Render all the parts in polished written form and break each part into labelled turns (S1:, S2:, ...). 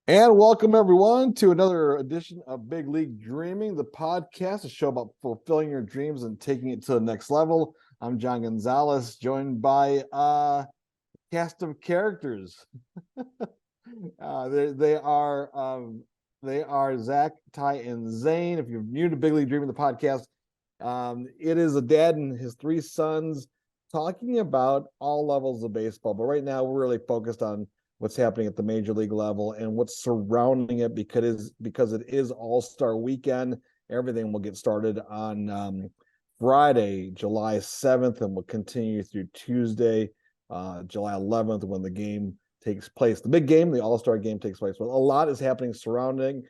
S1: And welcome everyone to another edition of Big League Dreaming, the podcast, a show about fulfilling your dreams and taking it to the next level. I'm John Gonzalez, joined by a cast of characters. They are Zach, Ty, and Zane. If you're new to Big League Dreaming, the podcast, it is a dad and his three sons talking about all levels of baseball. But right now, we're really focused on what's happening at the major league level and what's surrounding it because it is All-Star Weekend. Everything will get started on Friday, July 7th, and will continue through Tuesday, July 11th, when the game takes place. The big game, the All-Star game, takes place. Well, a lot is happening surrounding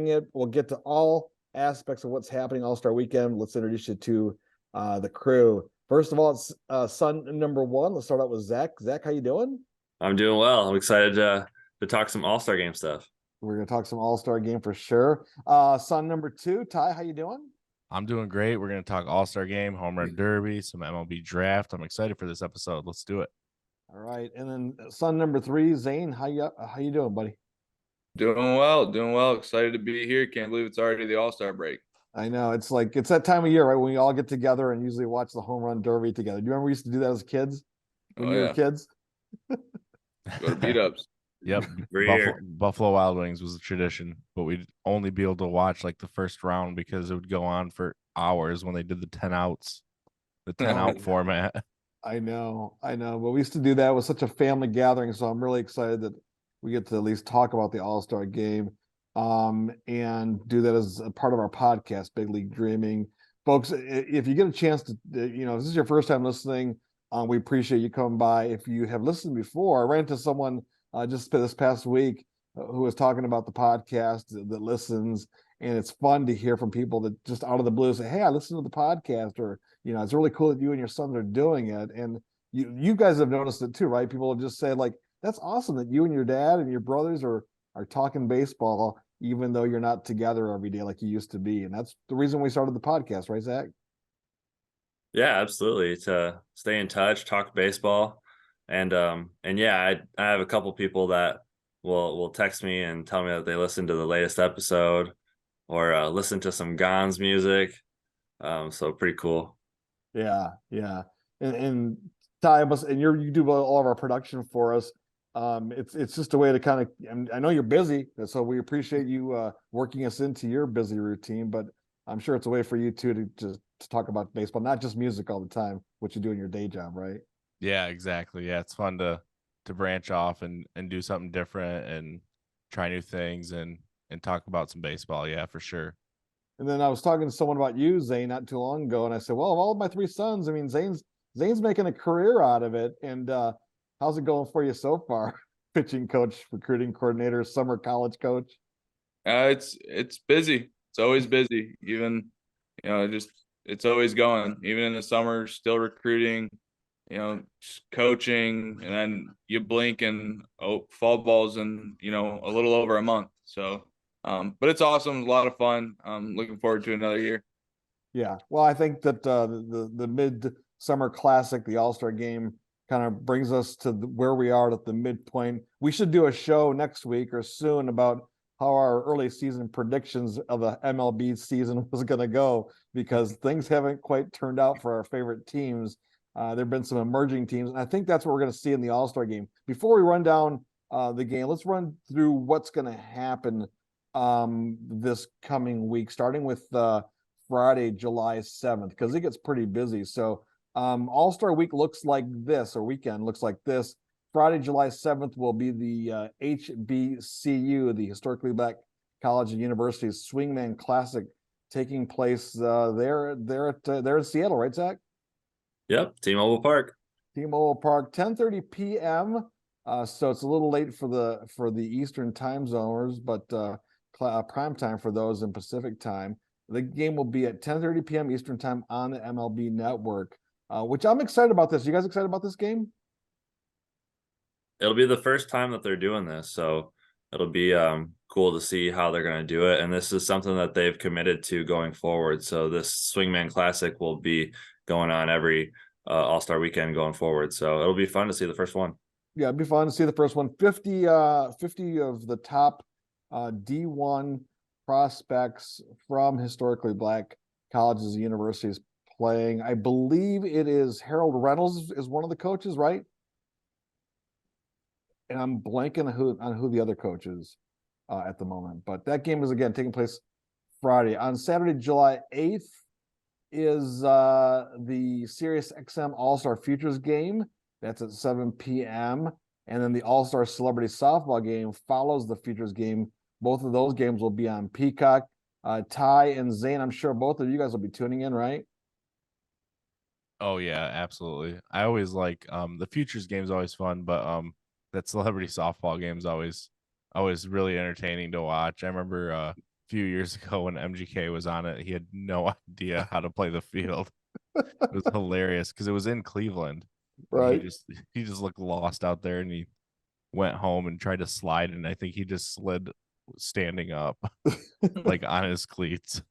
S1: it. We'll get to all aspects of what's happening All-Star Weekend. Let's introduce you to the crew. First of all, it's son number one. Let's start out with Zach. Zach, how you doing?
S2: I'm doing well. I'm excited to talk some All-Star game stuff.
S1: We're gonna talk some All-Star game for sure. Son number two, Ty, how you doing?
S3: I'm doing great. We're going to talk All-Star game, home run derby, some MLB draft. I'm excited for this episode. Let's do it.
S1: All right, and then son number three, Zane, how you doing, buddy?
S4: Doing well. Excited to be here. Can't believe it's already the All-Star break.
S1: I know it's that time of year, right? When we all get together and usually watch the home run derby together. Do you remember we used to do that as kids when we were kids?
S4: Go to beat ups.
S3: Yep. Buffalo Wild Wings was a tradition, but we'd only be able to watch like the first round because it would go on for hours when they did the 10 outs, the 10 out format.
S1: I know. But we used to do that. It was such a family gathering. So I'm really excited that we get to at least talk about the All-Star game and do that as a part of our podcast, Big League Dreaming. Folks, if you get a chance to, if this is your first time listening, we appreciate you coming by. If you have listened before, I ran into someone just this past week who was talking about the podcast that listens, and it's fun to hear from people that just out of the blue say, "Hey, I listened to the podcast," or it's really cool that you and your sons are doing it. And you guys have noticed it too, right? People will just say like, "That's awesome that you and your dad and your brothers are talking baseball, even though you're not together every day like you used to be." And that's the reason we started the podcast, right, Zach?
S2: Yeah, absolutely. To stay in touch, talk baseball, and yeah, I have a couple people that will text me and tell me that they listened to the latest episode or listen to some Gons music. So pretty cool.
S1: Yeah. And Ty, and you do all of our production for us. It's just a way to kind of, I know you're busy, so we appreciate you working us into your busy routine, but I'm sure it's a way for you too to talk about baseball, not just music all the time, what you do in your day job, right?
S3: Yeah, exactly. Yeah, it's fun to branch off and do something different and try new things and talk about some baseball. Yeah, for sure.
S1: And then I was talking to someone about you, Zane, not too long ago, and I said, well, of all of my three sons, I mean, Zane's making a career out of it. And how's it going for you so far? Pitching coach, recruiting coordinator, summer college coach.
S4: It's busy. It's always busy. Even it's always going. Even in the summer, still recruiting. Coaching, and then you blink and fall ball's in a little over a month. So, but it's awesome. It's a lot of fun. I'm looking forward to another year.
S1: Yeah, well, I think that the mid-summer classic, the All-Star game, kind of brings us to where we are at the midpoint. We should do a show next week or soon about how our early season predictions of the MLB season was going to go, because things haven't quite turned out for our favorite teams. There have been some emerging teams, and I think that's what we're going to see in the All-Star game. Before we run down the game, let's run through what's going to happen this coming week, starting with Friday, July 7th, because it gets pretty busy. So All-Star week looks like this, or weekend looks like this. Friday, July 7th will be the HBCU, the Historically Black College and University Swingman Classic, taking place there in Seattle, right, Zach?
S2: Yep, T-Mobile Park.
S1: T-Mobile Park, 10:30 p.m. So it's a little late for the Eastern time zoners, but prime time for those in Pacific time. The game will be at 10:30 p.m. Eastern time on the MLB Network, which I'm excited about this. You guys excited about this game?
S2: It'll be the first time that they're doing this, so it'll be cool to see how they're going to do it. And this is something that they've committed to going forward. So this Swingman Classic will be going on every All-Star weekend going forward. So it'll be fun to see the first one.
S1: Yeah, it'd be fun to see the first one. 50 of the top D1 prospects from historically black colleges and universities playing. I believe it is Harold Reynolds is one of the coaches, right? And I'm blanking on who the other coach is at the moment. But that game is again taking place Friday. On Saturday, July 8th is the Sirius XM All-Star Futures game. That's at 7 p.m. And then the All-Star Celebrity Softball game follows the Futures game. Both of those games will be on Peacock. Ty and Zane, I'm sure both of you guys will be tuning in, right?
S3: Oh yeah, absolutely. I always like the futures game's always fun, but that celebrity softball game's always really entertaining to watch. I remember a few years ago when MGK was on it, he had no idea how to play the field. It was hilarious because it was in Cleveland.
S1: Right.
S3: He just looked lost out there, and he went home and tried to slide, and I think he just slid standing up like on his cleats.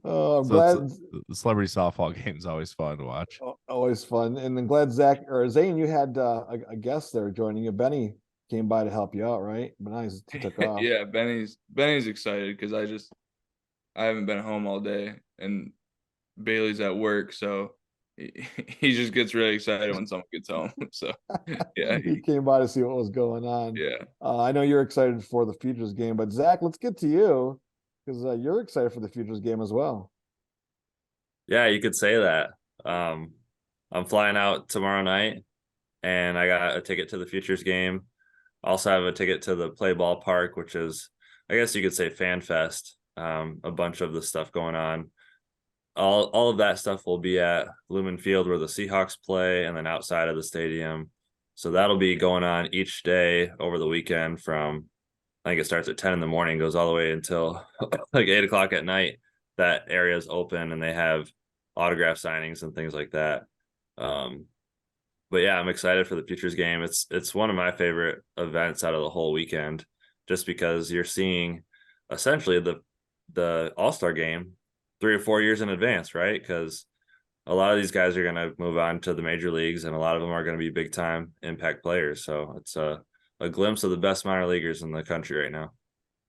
S1: Oh, I'm
S3: So
S1: glad.
S3: the celebrity softball game is always fun to watch.
S1: Always fun. And I'm glad Zach or Zane, you had a guest there joining you. Benny came by to help you out, right? But now he took off.
S4: Yeah, Benny's excited because I haven't been home all day and Bailey's at work, so he just gets really excited when someone gets home. So yeah,
S1: He came by to see what was going on.
S4: yeah.
S1: I know you're excited for the Futures game, but Zach, let's get to you because you're excited for the Futures game as well.
S2: Yeah, you could say that. I'm flying out tomorrow night, and I got a ticket to the Futures game. Also have a ticket to the Play Ball Park, which is, I guess you could say, Fan Fest. A bunch of the stuff going on. All of that stuff will be at Lumen Field where the Seahawks play, and then outside of the stadium. So that'll be going on each day over the weekend from, I think it starts at 10 in the morning, goes all the way until like 8 o'clock at night. That area is open and they have autograph signings and things like that. But yeah, I'm excited for the Futures game. It's one of my favorite events out of the whole weekend, just because you're seeing essentially the All-Star game 3 or 4 years in advance, right? Because a lot of these guys are going to move on to the major leagues, and a lot of them are going to be big time impact players. So it's a glimpse of the best minor leaguers in the country right now.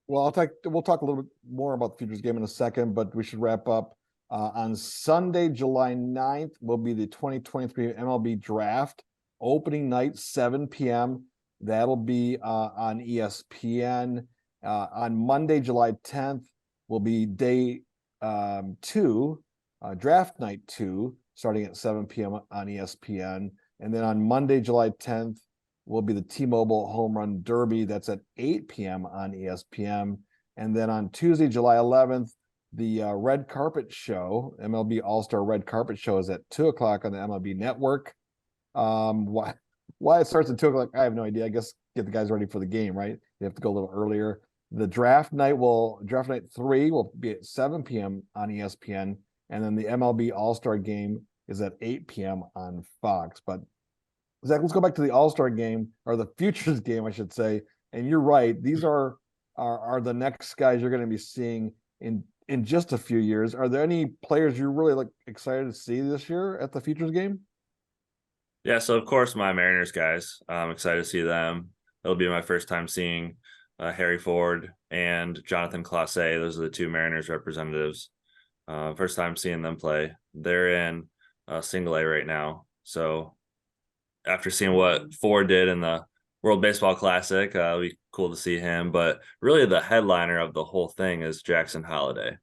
S1: Well, we'll talk a little bit more about the Futures game in a second, but we should wrap up. On Sunday, July 9th, will be the 2023 MLB Draft. Opening night, 7 p.m. That'll be on ESPN. On Monday, July 10th, will be day 2, draft night 2, starting at 7 p.m. on ESPN. And then on Monday, July 10th, will be the T-Mobile Home Run Derby. That's at 8 p.m. on ESPN. And then on Tuesday, July 11th, the Red Carpet Show, MLB All-Star Red Carpet Show, is at 2 o'clock on the MLB Network. Why it starts at 2 o'clock, I have no idea. I guess get the guys ready for the game, right? They have to go a little earlier. The draft night 3 will be at 7 p.m. on ESPN. And then the MLB All-Star game is at 8 p.m. on Fox. But Zach, let's go back to the All-Star game, or the Futures game, I should say. And you're right; these are the next guys you're going to be seeing in just a few years. Are there any players you're really excited to see this year at the Futures game?
S2: Yeah, so of course my Mariners guys. I'm excited to see them. It'll be my first time seeing Harry Ford and Jonathan Clase. Those are the 2 Mariners representatives. First time seeing them play. They're in single A right now. So after seeing what Ford did in the World Baseball Classic, it'll be cool to see him. But really the headliner of the whole thing is Jackson Holliday,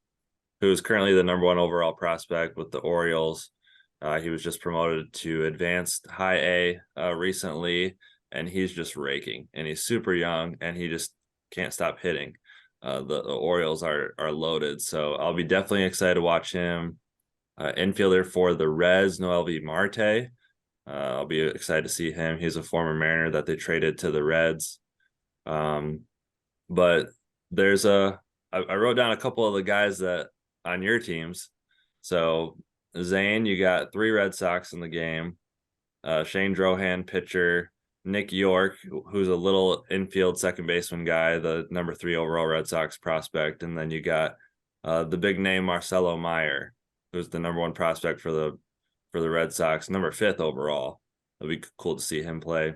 S2: who is currently the #1 overall prospect with the Orioles. He was just promoted to advanced high A recently, and he's just raking, and he's super young, and he just can't stop hitting. The Orioles are loaded, so I'll be definitely excited to watch him. Infielder for the Reds, Noelvi Marte. I'll be excited to see him. He's a former Mariner that they traded to the Reds. But there's I wrote down a couple of the guys that on your teams. So Zane, you got 3 Red Sox in the game. Shane Drohan, pitcher. Nick York, who's a little infield second baseman guy, the #3 overall Red Sox prospect. And then you got the big name Marcelo Meyer, who's the #1 prospect for the Red Sox, #5 overall. It'll be cool to see him play.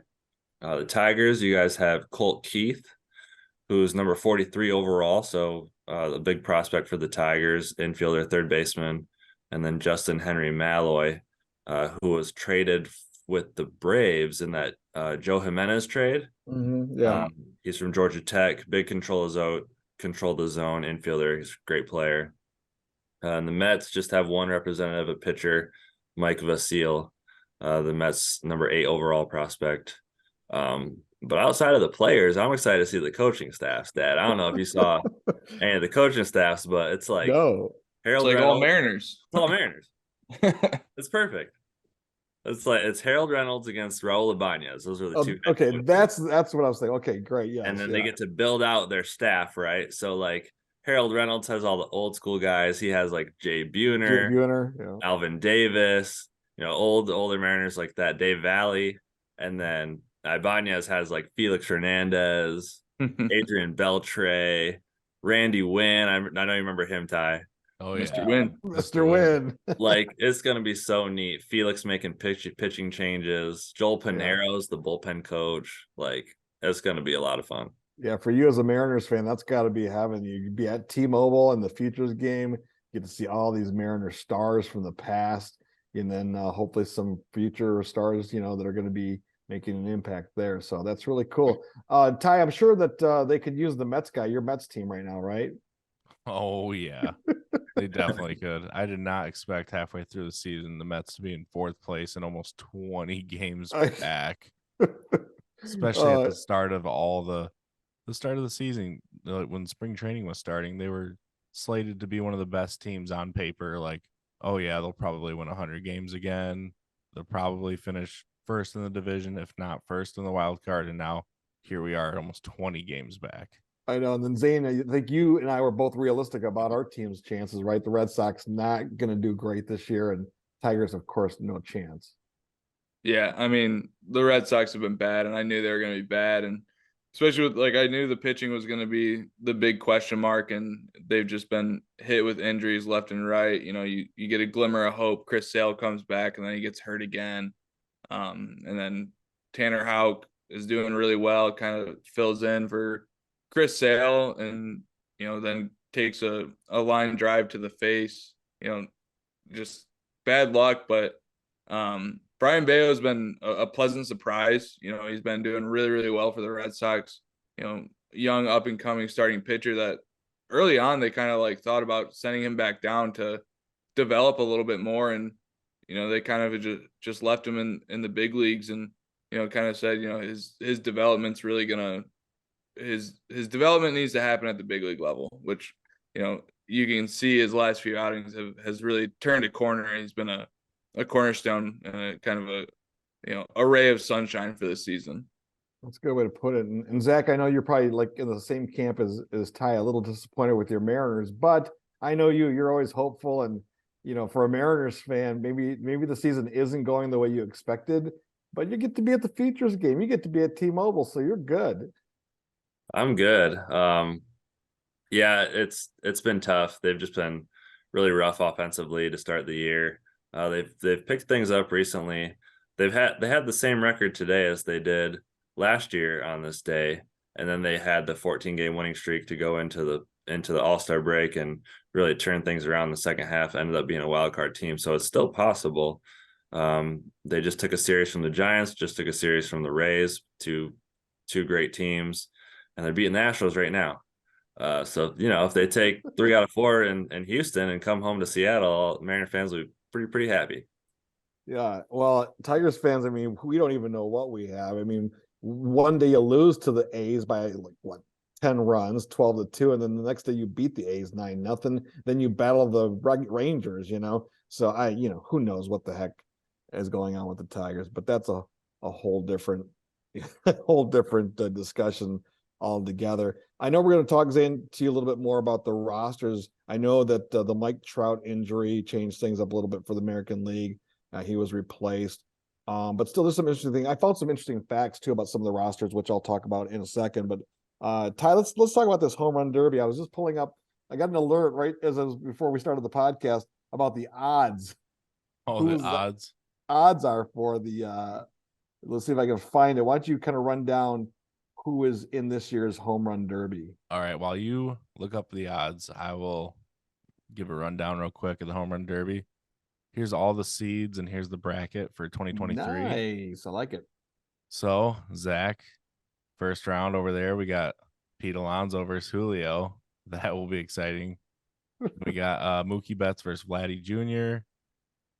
S2: The Tigers, you guys have Colt Keith, who's number 43 overall. So a big prospect for the Tigers, infielder, third baseman. And then Justin Henry Malloy, who was traded with the Braves in that Joe Jimenez trade.
S1: Yeah.
S2: He's from Georgia Tech, big control the zone infielder. He's a great player. And the Mets just have one representative, a pitcher, Mike Vasile, the Mets number 8 overall prospect. But outside of the players, I'm excited to see the coaching staffs, Dad. I don't know if you saw any of the coaching staffs, but it's like
S1: No.
S4: It's
S2: Harold
S4: like all
S2: Reynolds.
S4: Mariners.
S2: It's all Mariners. It's perfect. It's Harold Reynolds against Raul Ibanez. Those are the two.
S1: Okay, that's what I was saying. Okay, great. Yes,
S2: and then they get to build out their staff, right? So like Harold Reynolds has all the old school guys. He has like Jay Buhner,
S1: yeah.
S2: Alvin Davis, older Mariners like that, Dave Valley, and then Ibanez has like Felix Hernandez, Adrian Beltre, Randy Wynn. I know you remember him, Ty.
S3: Oh
S4: Mr.
S3: yeah,
S4: Wynn.
S1: Mr. Wynn.
S2: Like it's gonna be so neat. Felix making pitching changes. Joel Pinero's the bullpen coach. Like it's gonna be a lot of fun.
S1: Yeah, for you as a Mariners fan, that's got to be having you be at T-Mobile in the Futures game. Get to see all these Mariners stars from the past, and then hopefully some future stars, that are going to be making an impact there. So that's really cool. Ty, I'm sure that they could use the Mets guy, your Mets team right now, right?
S3: oh yeah. They definitely could. I did not expect halfway through the season the Mets to be in 4th place and almost 20 games back, especially at the start of the start of the season, when spring training was starting. They were slated to be one of the best teams on paper. Like, oh yeah, they'll probably win 100 games again. They'll probably finish first in the division, if not first in the wild card. And now here we are, almost 20 games back.
S1: I know. And then Zane, I think you and I were both realistic about our team's chances, right? The Red Sox not going to do great this year, and Tigers, of course, no chance.
S4: Yeah, I mean, the Red Sox have been bad, and I knew they were going to be bad, and especially with I knew the pitching was going to be the big question mark, and they've just been hit with injuries left and right. You get a glimmer of hope. Chris Sale comes back, and then he gets hurt again, and then Tanner Houck is doing really well, kind of fills in for Chris Sale, and then takes a line drive to the face. Just bad luck, but Brian Bayo has been a pleasant surprise. He's been doing really, really well for the Red Sox. Young up and coming starting pitcher that early on they kind of thought about sending him back down to develop a little bit more, and they kind of just left him in the big leagues, and kind of said his development's really gonna his development needs to happen at the big league level, which you can see his last few outings has really turned a corner. He's been a cornerstone and a kind of a ray of sunshine for this season.
S1: That's a good way to put it. And Zach, I know you're probably in the same camp as Ty, a little disappointed with your Mariners, but I know you're always hopeful. And for a Mariners fan, maybe the season isn't going the way you expected, but you get to be at the Futures game. You get to be at T-Mobile, so you're good.
S2: I'm good. Yeah, it's been tough. They've just been really rough offensively to start the year. They've picked things up recently. They had the same record today as they did last year on this day, and then they had the 14-game winning streak to go into the All-Star break and really turn things around in the second half. Ended up being a wild card team, so it's still possible. They just took a series from the Giants, just took a series from the Rays, two great teams, and they're beating the Astros right now. So if they take 3 out of 4 in Houston and come home to Seattle, Mariner fans will be pretty happy.
S1: Yeah, well, Tigers fans, I mean, we don't even know what we have. I mean, one day you lose to the A's by 10 runs, 12-2, and then the next day you beat the A's 9-0. Then you battle the Rangers, So who knows what the heck is going on with the Tigers? But that's a whole different discussion altogether. I know we're going to talk, Zane, to you a little bit more about the rosters. I know that the Mike Trout injury changed things up a little bit for the American League. He was replaced. But still, there's some interesting things. I found some interesting facts, too, about some of the rosters, which I'll talk about in a second. But, Ty, let's talk about this home run derby. I was just pulling up. I got an alert right before we started the podcast about the odds.
S3: Oh, the odds.
S1: Odds are for the Let's see if I can find it. Why don't you kind of run down who is in this year's home run derby?
S3: All right, while you look up the odds, I will give a rundown real quick of the home run derby. Here's all the seeds and here's the bracket for 2023.
S1: Nice. I like it.
S3: So, Zach, first round over there, we got Pete Alonso versus Julio. That will be exciting. We got Mookie Betts versus Vladdy Jr.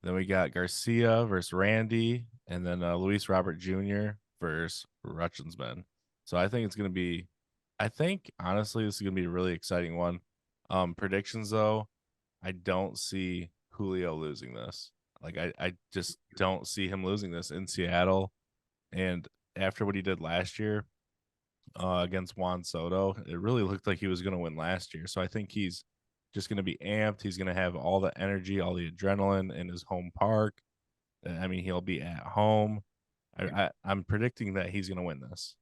S3: Then we got Garcia versus Randy, and then Luis Robert Jr. versus Rutschensman. So I think it's going to be, I think honestly, this is going to be a really exciting one. Predictions though, I don't see Julio losing this. Like I just don't see him losing this in Seattle. And after what he did last year against Juan Soto, it really looked like he was going to win last year. So I think he's just going to be amped. He's going to have all the energy, all the adrenaline in his home park. I mean, he'll be at home. I'm predicting that he's going to win this.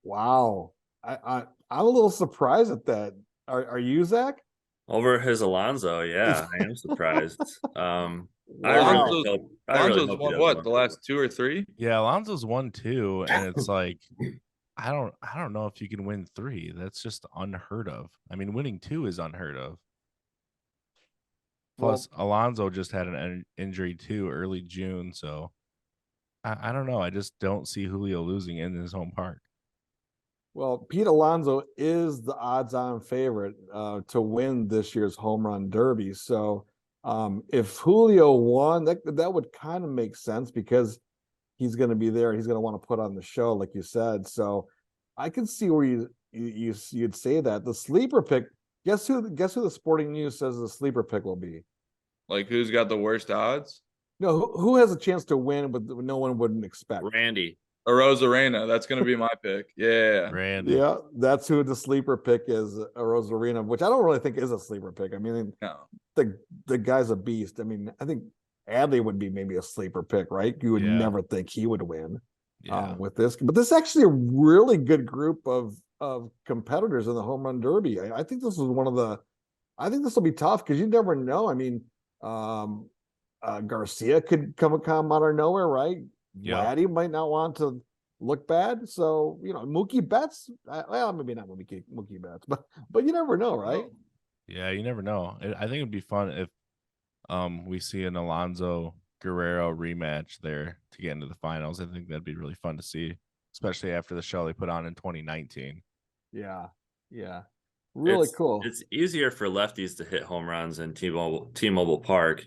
S1: Wow. I'm a little surprised at that. Are you, Zach?
S2: Over his Alonso, yeah, I am surprised. I
S1: Wow.
S2: really hope. I really
S4: Alonso's
S2: hope he
S4: won
S2: doesn't
S4: what,
S2: win.
S4: the last 2 or 3?
S3: Yeah, Alonso's won 2, and it's like I don't know if you can win 3. That's just unheard of. I mean, winning 2 is unheard of. Plus, Alonso just had an injury too early June, so I don't know. I just don't see Julio losing in his home park.
S1: Well, Pete Alonso is the odds-on favorite to win this year's home run derby. So if Julio won, that would kind of make sense because he's going to be there. He's going to want to put on the show, like you said. So I can see where you'd say that. The sleeper pick. Guess who the Sporting News says the sleeper pick will be?
S4: Like, who's got the worst odds?
S1: No, who has a chance to win, but no one wouldn't expect?
S2: Randy.
S4: Arozarena. That's going to be my pick. Yeah.
S3: Randy.
S1: Yeah, that's who the sleeper pick is, Rosarina, which I don't really think is a sleeper pick. I mean,
S4: No.
S1: the guy's a beast. I mean, I think Adley would be maybe a sleeper pick, right? You would
S3: Yeah.
S1: never think he would win
S3: Yeah.
S1: with this, but this is actually a really good group of competitors in the home run derby. I think this is one of the. I think this will be tough because you never know. I mean, Garcia could come out of nowhere, right?
S3: Yeah.
S1: Vladdy might not want to look bad, so Mookie Betts. Well, maybe not Mookie Betts, but you never know, right?
S3: Yeah, you never know. I think it'd be fun if we see an Alonso Guerrero rematch there to get into the finals. I think that'd be really fun to see, especially after the show they put on in 2019.
S1: Yeah, really cool.
S2: It's easier for lefties to hit home runs in T-Mobile Park,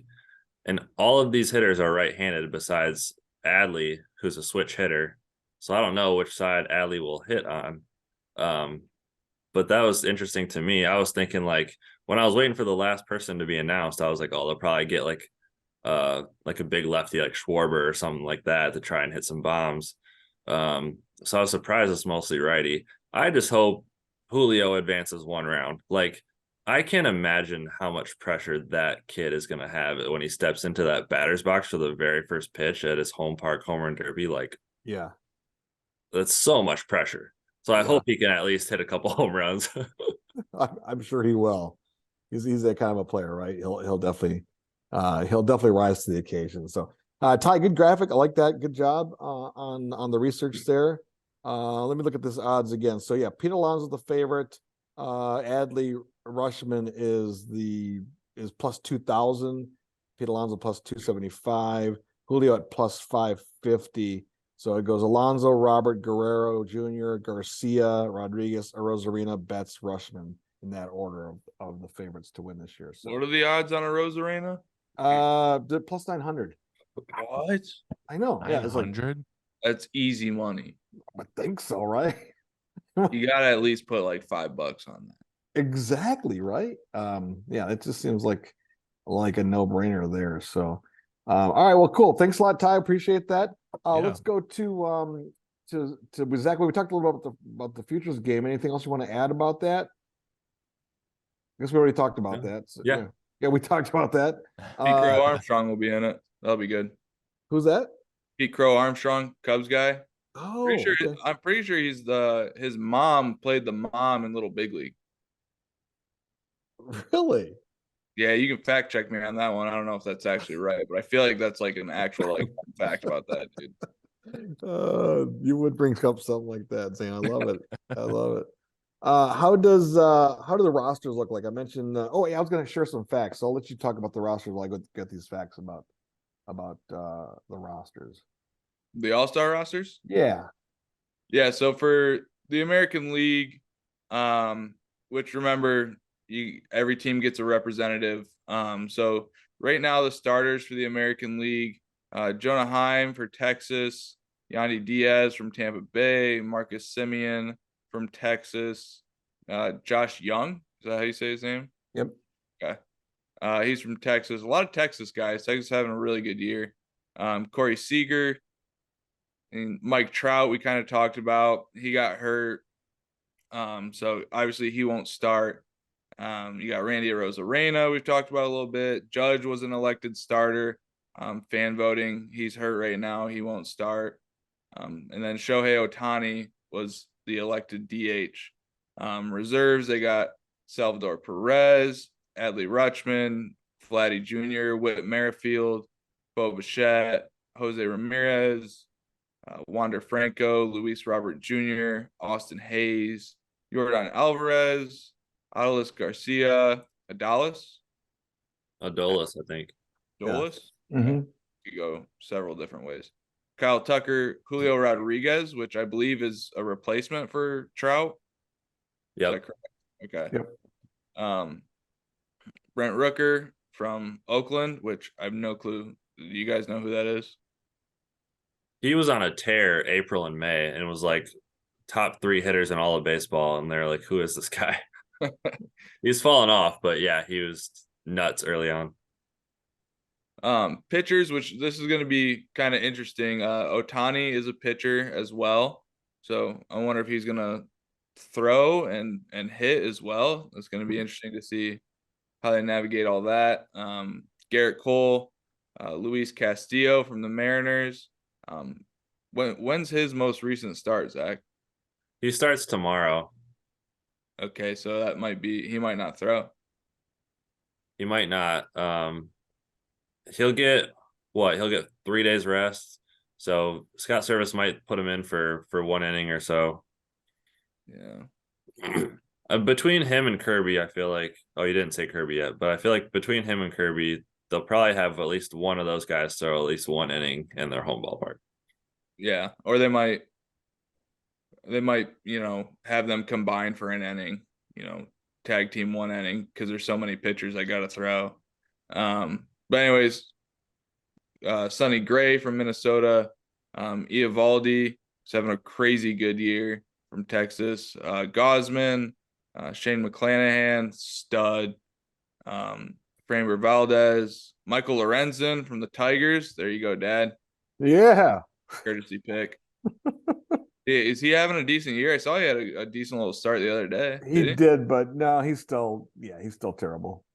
S2: and all of these hitters are right-handed besides Adley, who's a switch hitter. So I don't know which side Adley will hit on. But that was interesting to me. I was thinking, like, when I was waiting for the last person to be announced, I was like, oh, they'll probably get like a big lefty like Schwarber or something like that to try and hit some bombs. So I was surprised it's mostly righty. I just hope Julio advances one round. Like, I can't imagine how much pressure that kid is going to have when he steps into that batter's box for the very first pitch at his home park home run derby. Like,
S1: Yeah,
S2: that's so much pressure. So I hope he can at least hit a couple home runs.
S1: I'm sure he will. He's that kind of a player, right? He'll definitely rise to the occasion. So, Ty, good graphic. I like that. Good job on the research there. Let me look at this odds again. So yeah, Pete Alonso's the favorite. Adley Rushman is plus 2,000. Pete Alonso plus 275. Julio at plus 550. So it goes Alonso, Robert, Guerrero Jr., Garcia, Rodriguez, Arozarena, Betts, Rushman in that order of the favorites to win this year. So
S4: What are the odds on Arozarena?
S1: plus 900.
S4: What?
S1: I know. Yeah, it's like
S3: 900.
S4: That's easy money.
S1: I think so, right?
S4: You got to at least put like $5 on that.
S1: Exactly, right? Yeah, it just seems like a no-brainer there. So all right, well, cool. Thanks a lot, Ty. Appreciate that. Let's go to Zach. We talked a little bit about the futures game. Anything else you want to add about that? I guess we already talked about that. So,
S2: Yeah.
S1: Yeah, we talked about that.
S4: Pete Crow Armstrong will be in it. That'll be good.
S1: Who's that?
S4: Pete Crow Armstrong, Cubs guy.
S1: Oh, okay.
S4: I'm pretty sure he's his mom played the mom in Little Big League.
S1: Really?
S4: Yeah, you can fact check me on that one. I don't know if that's actually right, but I feel like that's like an actual like fact about that, dude.
S1: You would bring up something like that, Zane. I love it. I love it. How do the rosters look like? I mentioned. Oh, yeah, I was going to share some facts. So I'll let you talk about the rosters while I go get these facts about the rosters.
S4: The All-Star rosters?
S1: Yeah.
S4: Yeah, so for the American League, which remember every team gets a representative. So right now the starters for the American League, Jonah Heim for Texas, Yandy Diaz from Tampa Bay, Marcus Simeon from Texas, Josh Young, is that how you say his name?
S1: Yep.
S4: Okay. He's from Texas. A lot of Texas guys. Texas having a really good year. Corey Seager and Mike Trout, we kind of talked about. He got hurt. So obviously he won't start. You got Randy Arozarena, we've talked about a little bit. Judge was an elected starter. Fan voting, he's hurt right now. He won't start. And then Shohei Ohtani was the elected DH. Reserves, they got Salvador Perez, Adley Rutschman, Vladdy Jr., Whit Merrifield, Bo Bichette, Jose Ramirez, Wander Franco, Luis Robert Jr., Austin Hayes, Yordan Alvarez, Adolis Garcia, Adolis,
S2: Adolis, I think.
S4: Dolis.
S1: Mm-hmm.
S4: Could go several different ways. Kyle Tucker, Julio Rodriguez, which I believe is a replacement for Trout. Is
S2: Yep.
S4: that correct? Okay.
S1: Yep.
S4: Brent Rooker from Oakland, which I have no clue. Do you guys know who that is?
S2: He was on a tear April and May and was like top 3 hitters in all of baseball. And they're like, who is this guy? He's fallen off, but yeah, he was nuts early on.
S4: Pitchers, which this is going to be kind of interesting. Ohtani is a pitcher as well. So I wonder if he's going to throw and hit as well. It's going to be interesting to see how they navigate all that. Garrett Cole, Luis Castillo from the Mariners. When's his most recent start, Zach?
S2: He starts tomorrow.
S4: Okay, so that might be, he might not throw.
S2: He might not. He'll get 3 days rest. So Scott Service might put him in for 1 inning or so.
S4: Yeah.
S2: Between him and Kirby, I feel like, oh, you didn't say Kirby yet, but I feel like between him and Kirby, they'll probably have at least one of those guys throw at least 1 inning in their home ballpark.
S4: Yeah, or they might, have them combine for an inning, tag team 1 inning because there's so many pitchers I got to throw. But anyways, Sonny Gray from Minnesota, Eovaldi is having a crazy good year from Texas. Gosman, Shane McClanahan, stud. Framber Valdez, Michael Lorenzen from the Tigers. There you go, Dad.
S1: Yeah.
S4: Courtesy pick. Is he having a decent year? I saw he had a decent little start the other day.
S1: He did, but no, he's still terrible.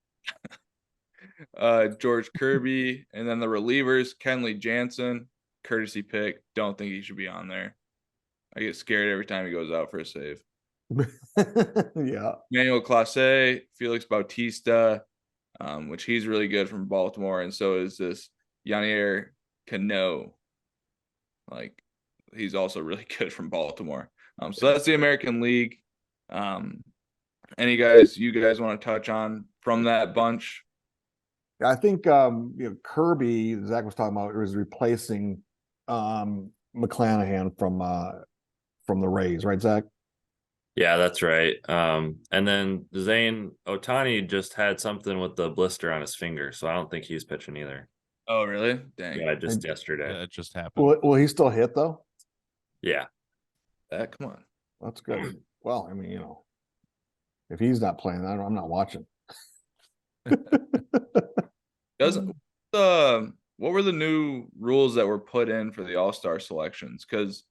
S4: George Kirby, and then the relievers, Kenley Jansen, courtesy pick. Don't think he should be on there. I get scared every time he goes out for a save.
S1: Yeah.
S4: Manuel Clase, Felix Bautista, which he's really good from Baltimore, and so is this Yanier Cano. Like, he's also really good from Baltimore. So that's the American League. Any guys you guys want to touch on from that bunch?
S1: I think Kirby, Zach was talking about, was replacing McClanahan from the Rays, right, Zach?
S2: Yeah, that's right. And then Zane Ohtani just had something with the blister on his finger, so I don't think he's pitching either.
S4: Oh, really? Dang.
S2: Yeah, just yesterday.
S3: Yeah, it just happened.
S1: Will he still hit though?
S2: Yeah.
S4: Come on.
S1: That's good. Well, I mean, if he's not playing, I'm not watching.
S4: Doesn't what were the new rules that were put in for the All-Star selections? Because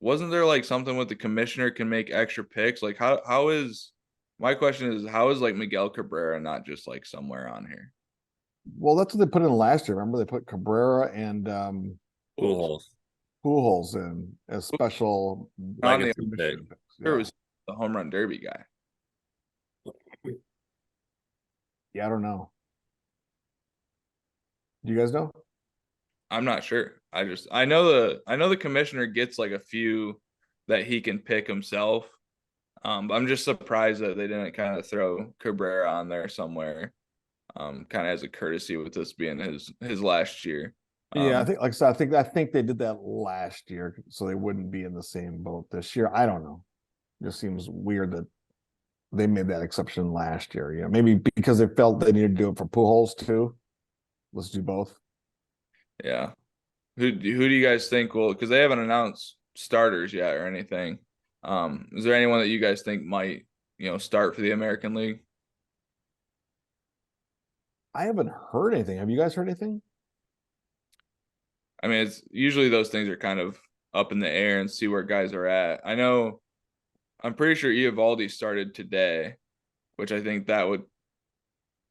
S4: wasn't there like something with the commissioner can make extra picks? Like how is, my question is, how is like Miguel Cabrera not just like somewhere on here?
S1: Well, that's what they put in last year. Remember, they put Cabrera and Pujols in as special
S2: Legacy
S1: commission
S2: pick.
S1: picks.
S4: Sure, was the home run derby guy.
S1: Yeah, I don't know. Do you guys know?
S4: I'm not sure. I know the commissioner gets like a few that he can pick himself. But I'm just surprised that they didn't kind of throw Cabrera on there somewhere, kind of as a courtesy with this being his last year.
S1: Yeah, I think, like I said, I think they did that last year, so they wouldn't be in the same boat this year. I don't know. It just seems weird that they made that exception last year. You know, maybe because they felt they needed to do it for Pujols too. Let's do both.
S4: Yeah. Who do you guys think will? Because they haven't announced starters yet or anything. Is there anyone that you guys think might start for the American League?
S1: I haven't heard anything. Have you guys heard anything?
S4: I mean, it's usually those things are kind of up in the air and see where guys are at. I'm pretty sure Eovaldi started today, which I think that would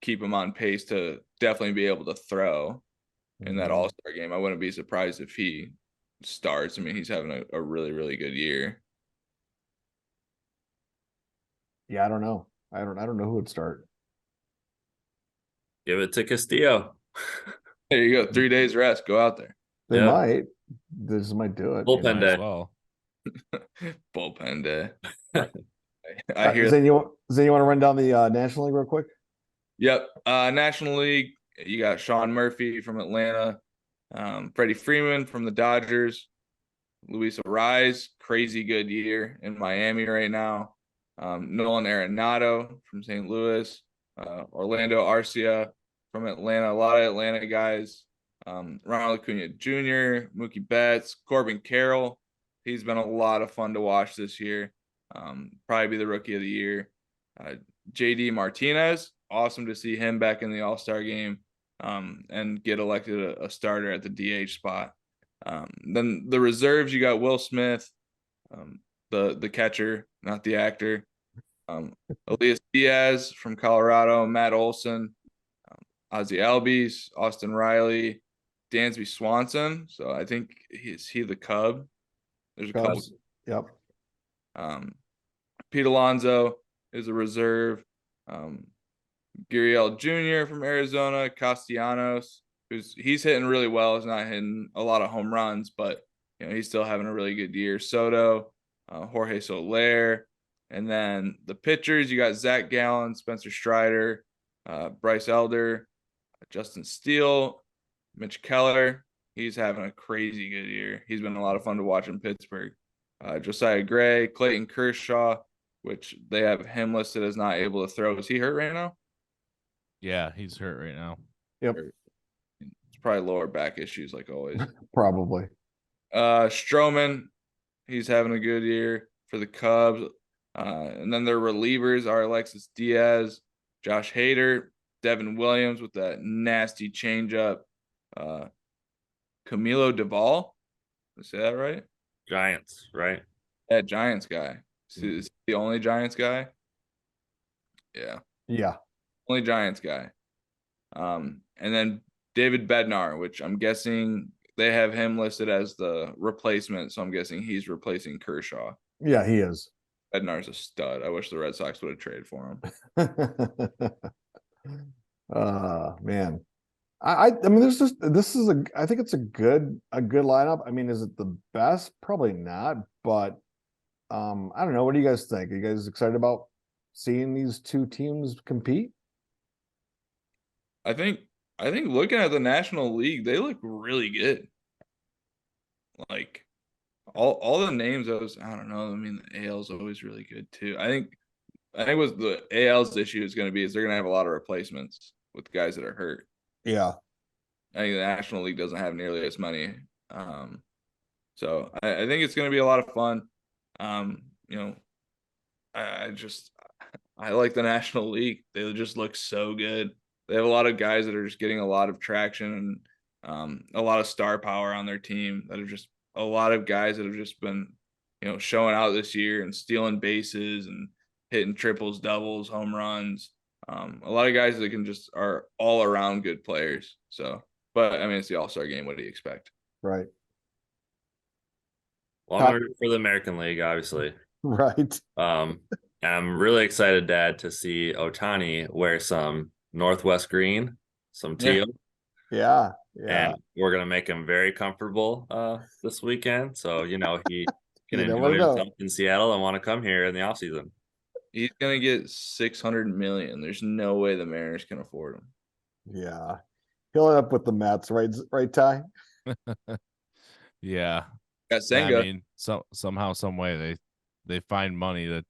S4: keep him on pace to definitely be able to throw in that All-Star game. I wouldn't be surprised if he starts. I mean, he's having a really, really good year.
S1: Yeah, I don't know. I don't know who would start.
S2: Give it to Castillo.
S4: There you go. 3 days rest. Go out there.
S1: They
S2: Yeah.
S1: might. This might do it.
S2: Bullpen
S3: Might as
S2: day.
S3: well.
S4: Bullpen day. I hear.
S1: Does anyone want to run down the National League real quick?
S4: Yep. National League. You got Sean Murphy from Atlanta, Freddie Freeman from the Dodgers, Luis Arraez, crazy good year in Miami right now. Nolan Arenado from St. Louis, Orlando Arcia from Atlanta. A lot of Atlanta guys. Ronald Acuna Jr., Mookie Betts, Corbin Carroll. He's been a lot of fun to watch this year. Probably be the rookie of the year. JD Martinez, awesome to see him back in the All-Star game and get elected a starter at the DH spot. Then the reserves, you got Will Smith, the catcher, not the actor. Elias Diaz from Colorado, Matt Olson, Ozzie Albies, Austin Riley, Dansby Swanson. So I think he the Cub. There's a couple.
S1: Yep.
S4: Pete Alonso is a reserve. Gurriel Jr. from Arizona, Castellanos, he's hitting really well. He's not hitting a lot of home runs, but he's still having a really good year. Soto, Jorge Soler, and then the pitchers, you got Zach Gallen, Spencer Strider, Bryce Elder, Justin Steele, Mitch Keller. He's having a crazy good year. He's been a lot of fun to watch in Pittsburgh. Josiah Gray, Clayton Kershaw, which they have him listed as not able to throw. Is he hurt right now?
S3: Yeah, he's hurt right now.
S1: Yep.
S4: It's probably lower back issues, like always.
S1: Probably.
S4: Stroman, he's having a good year for the Cubs. And then their relievers are Alexis Diaz, Josh Hader, Devin Williams with that nasty changeup. Camilo Duvall. Did I say that right?
S2: Giants, right?
S4: That Giants guy. Is he the only Giants guy? Yeah.
S1: Yeah.
S4: Only Giants guy. And then David Bednar, which I'm guessing they have him listed as the replacement. So I'm guessing he's replacing Kershaw.
S1: Yeah, he is.
S4: Bednar's a stud. I wish the Red Sox would have traded for him.
S1: Man. I mean, I think it's a good lineup. I mean, is it the best? Probably not, but I don't know. What do you guys think? Are you guys excited about seeing these two teams compete?
S4: I think looking at the National League, they look really good. Like all the names I don't know. I mean, the AL is always really good too. I think what the AL's issue is going to be is they're going to have a lot of replacements with guys that are hurt.
S1: Yeah.
S4: I think the National League doesn't have nearly as many. So I think it's going to be a lot of fun. I like the National League. They just look so good. They have a lot of guys that are just getting a lot of traction and a lot of star power on their team that are just a lot of guys that have just been, showing out this year and stealing bases and hitting triples, doubles, home runs. A lot of guys that are all around good players. So, but I mean, it's the All-Star game. What do you expect?
S1: Right.
S2: Well, I'm rooting for the American League, obviously.
S1: Right.
S2: I'm really excited, Dad, to see Ohtani wear some Northwest green, some teal.
S1: Yeah.
S2: and we're gonna make him very comfortable this weekend. So he can
S1: You
S2: enjoy
S1: never know.
S2: himself in Seattle and want to come here in the off season.
S4: He's gonna get 600 million. There's no way the Mariners can afford him.
S1: Yeah. He'll end up with the Mets, right, Ty?
S3: Yeah.
S4: Got
S3: I
S4: Senga.
S3: mean, somehow, some way they find money to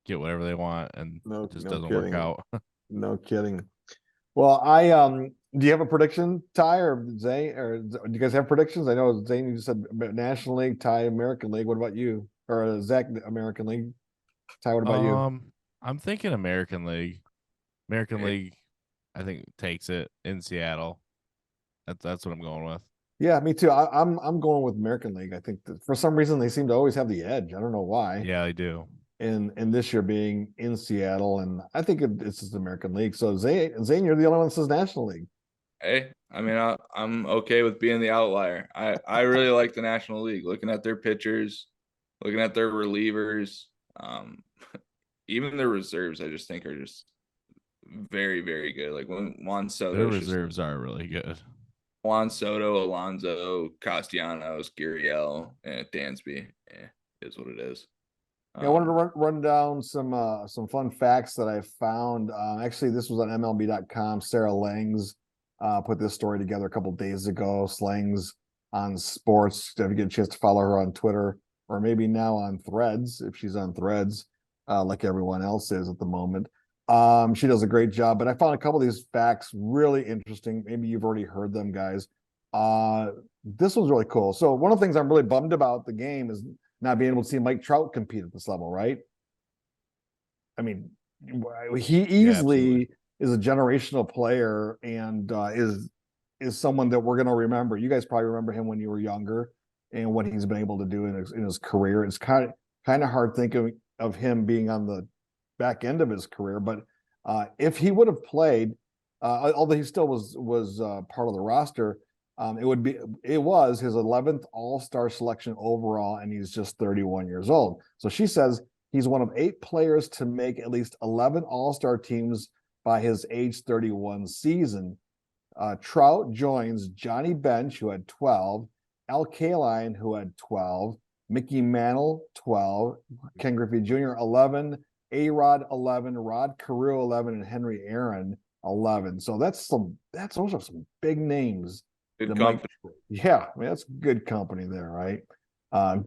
S3: get whatever they want, and it just doesn't work out.
S1: No kidding. Well, do you have a prediction, Ty or Zane, or do you guys have predictions? I know Zane, you just said National League, Ty American League. What about you? Or Zach American League? Ty, what about you?
S3: I'm thinking American League. American League, I think takes it in Seattle. That's what I'm going with.
S1: Yeah, me too. I'm going with American League. I think that for some reason they seem to always have the edge. I don't know why.
S3: Yeah, I do.
S1: And this year being in Seattle, and I think it's just American League. So Zane, you're the only one that says National League.
S4: Hey, I mean, I'm okay with being the outlier. I really like the National League. Looking at their pitchers, looking at their relievers, even their reserves, I just think are just very, very good. Like when Juan Soto,
S3: Their reserves are really good.
S4: Juan Soto, Alonso, Castellanos, Gurriel, and Dansby. Is what it is.
S1: Yeah, I wanted to run down some fun facts that I found. Actually, this was on MLB.com. Sarah Langs put this story together a couple days ago. Slangs on sports. If you get a chance to follow her on Twitter, or maybe now on Threads, if she's on Threads, like everyone else is at the moment. She does a great job, but I found a couple of these facts really interesting. Maybe you've already heard them, guys. This was really cool. So one of the things I'm really bummed about the game is not being able to see Mike Trout compete at this level, right? I mean, he easily is a generational player and is someone that we're going to remember. You guys probably remember him when you were younger and what he's been able to do in his career. It's kind of hard thinking of him being on the back end of his career, but if he would have played, although he still was part of the roster, it was his 11th All-Star selection overall, and he's just 31 years old. So she says he's one of 8 players to make at least 11 All-Star teams by his age 31 season. Trout joins Johnny Bench, who had 12, Al Kaline, who had 12, Mickey Mantle, 12, Ken Griffey Jr., 11, A-Rod, 11, Rod Carew, 11, and Henry Aaron, 11. So those are some big names.
S4: Good company.
S1: Yeah, I mean, that's good company there, right?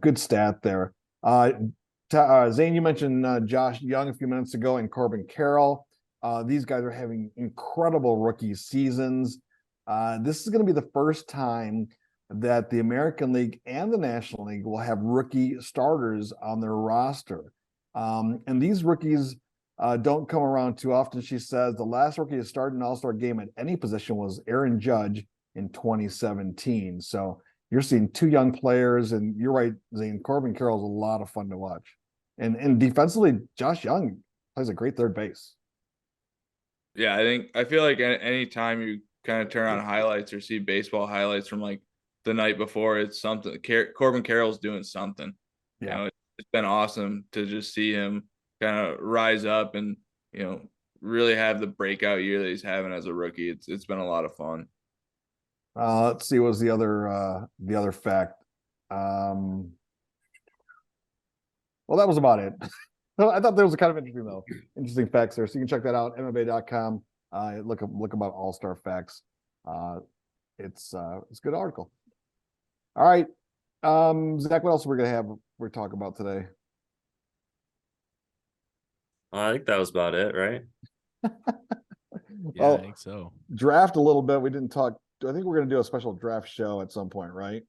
S1: Good stat there. Zane, you mentioned Josh Young a few minutes ago and Corbin Carroll. These guys are having incredible rookie seasons. This is going to be the first time that the American League and the National League will have rookie starters on their roster. And these rookies don't come around too often. She says the last rookie to start an All-Star game at any position was Aaron Judge in 2017. So you're seeing 2 young players, and you're right, Zane. Corbin Carroll is a lot of fun to watch. And defensively, Josh Young plays a great third base.
S4: Yeah, I feel like any time you kind of turn on highlights or see baseball highlights from like the night before, it's something. Corbin Carroll's doing something.
S1: Yeah.
S4: It's been awesome to just see him kind of rise up and really have the breakout year that he's having as a rookie. It's been a lot of fun.
S1: Let's see. What was the other fact? Well, that was about it. I thought there was a kind of interesting facts there. So you can check that out, MMA.com. Look about All-Star facts. It's a good article. All right. Zach, what else we're talking about today?
S2: I think that was about it, right?
S3: Yeah, I think so.
S1: Draft a little bit. We didn't talk. I think we're going to do a special draft show at some point, right?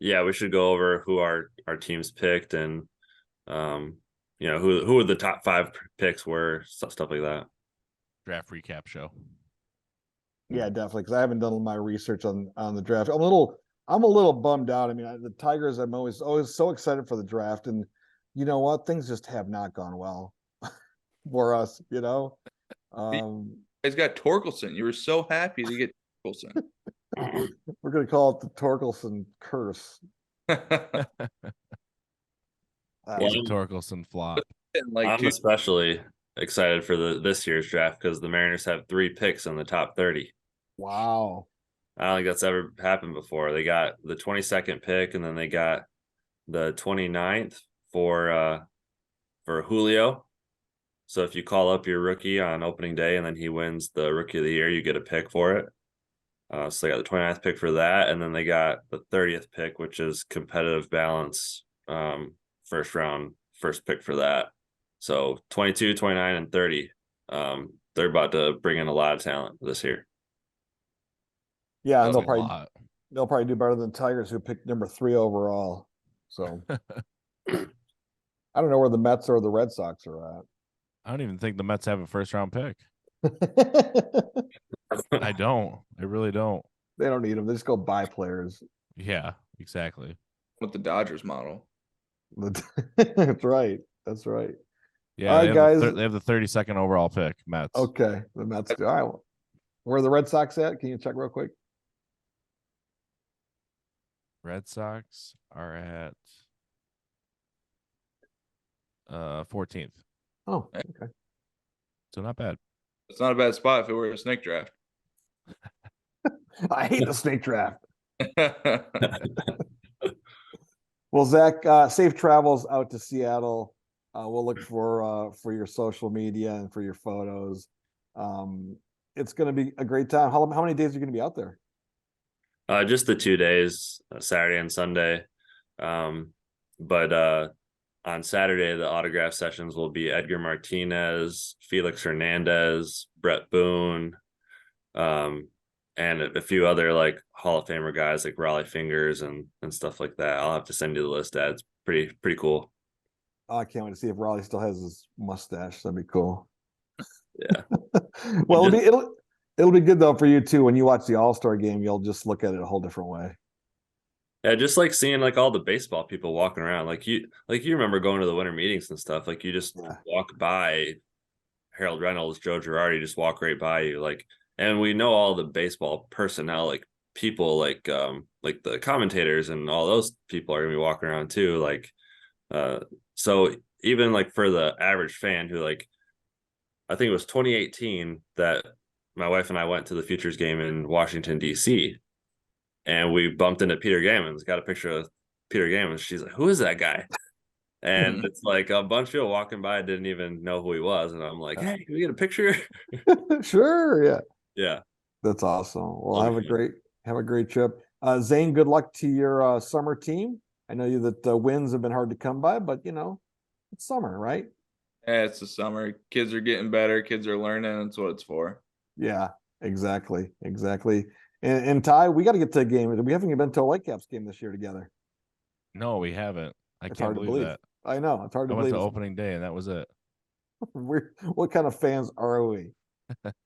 S2: Yeah, we should go over who our teams picked and who the top 5 picks were, stuff like that.
S3: Draft recap show.
S1: Yeah, definitely, because I haven't done my research on the draft. I'm a little bummed out. I mean, the Tigers, I'm always so excited for the draft, and you know what? Things just have not gone well for us.
S4: He's got Torkelson. You were so happy to get Torkelson.
S1: We're going to call it the Torkelson curse.
S3: The Torkelson flop.
S2: I'm especially excited for this year's draft because the Mariners have 3 picks in the top 30.
S1: Wow.
S2: I don't think that's ever happened before. They got the 22nd pick, and then they got the 29th for Julio. So if you call up your rookie on opening day and then he wins the rookie of the year, you get a pick for it. So they got the 29th pick for that, and then they got the 30th pick, which is competitive balance, first round, first pick for that. So 22, 29, and 30. They're about to bring in a lot of talent this year.
S1: Yeah, and
S3: That's a lot.
S1: they'll probably do better than Tigers, who picked number 3 overall. So I don't know where the Mets or the Red Sox are
S3: I don't even think the Mets have a first round pick.
S1: at.
S3: I don't. I really don't.
S1: They don't need them. They just go buy players.
S3: Yeah, exactly.
S4: With the Dodgers model.
S1: That's right. That's right.
S3: Yeah,
S1: All right, guys.
S3: they have the 32nd overall pick, Mets.
S1: Okay, the Mets do. All right. Where are the Red Sox at? Can you check real quick?
S3: Red Sox are at 14th.
S1: Oh, okay.
S3: So not bad.
S4: It's not a bad spot if it were a snake draft.
S1: I hate the snake draft. Well, Zach, safe travels out to Seattle. We'll look for your social media and for your photos. It's going to be a great time. How many days are you going to be out there?
S2: Just the 2 days, Saturday and Sunday. But on Saturday, the autograph sessions will be Edgar Martinez, Felix Hernandez, Brett Boone, and a few other like Hall of Famer guys like Raleigh Fingers and stuff like that. I'll have to send you the list, Dad. It's pretty cool.
S1: Oh, I can't wait to see if Raleigh still has his mustache. That'd be cool.
S2: Yeah.
S1: Well, it'll be good though for you too. When you watch the All-Star game, you'll just look at it a whole different way.
S2: Yeah, just like seeing like all the baseball people walking around. Like you remember going to the winter meetings and stuff. Like you just walk by Harold Reynolds, Joe Girardi, just walk right by you. Like, and we know all the baseball personnel, like people like the commentators and all those people are gonna be walking around too. Like, so even like for the average fan who like, I think it was 2018 that my wife and I went to the Futures game in Washington, D.C. and we bumped into Peter Gammons, got a picture of Peter Gammons. She's like, who is that guy? And it's like a bunch of people walking by didn't even know who he was. And I'm like, hey, can we get a picture?
S1: Sure. Yeah.
S2: Yeah.
S1: That's awesome. Well, have a great trip. Zane, good luck to your summer team. I know that the wins have been hard to come by, but it's summer, right?
S4: Yeah, it's the summer. Kids are getting better. Kids are learning. That's what it's for.
S1: Yeah, exactly. And Ty, we got to get to a game. We haven't even been to a Whitecaps game this year together.
S3: No, we haven't.
S1: It's
S3: can't
S1: hard to believe
S3: that.
S1: I know. It's hard to believe.
S3: I went to opening day and that was it.
S1: What kind of fans are we?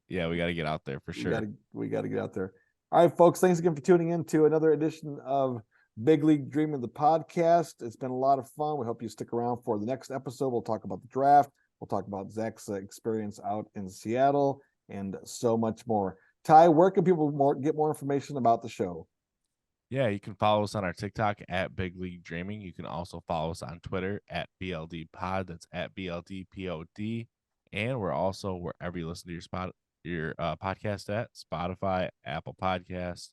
S3: Yeah, we got to get out there for sure.
S1: We got to get out there. All right, folks. Thanks again for tuning in to another edition of Big League Dreaming, the podcast. It's been a lot of fun. We hope you stick around for the next episode. We'll talk about the draft. We'll talk about Zach's experience out in Seattle and so much more. Ty, where can people get more information about the show?
S3: Yeah, you can follow us on our TikTok at Big League Dreaming. You can also follow us on Twitter at BLD Pod. That's at BLDPOD. And we're also wherever you listen to your podcast at Spotify, Apple Podcasts,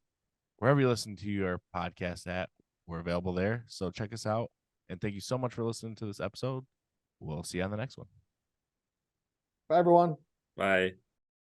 S3: wherever you listen to your podcast at, we're available there. So check us out. And thank you so much for listening to this episode. We'll see you on the next one.
S1: Bye, everyone.
S2: Bye.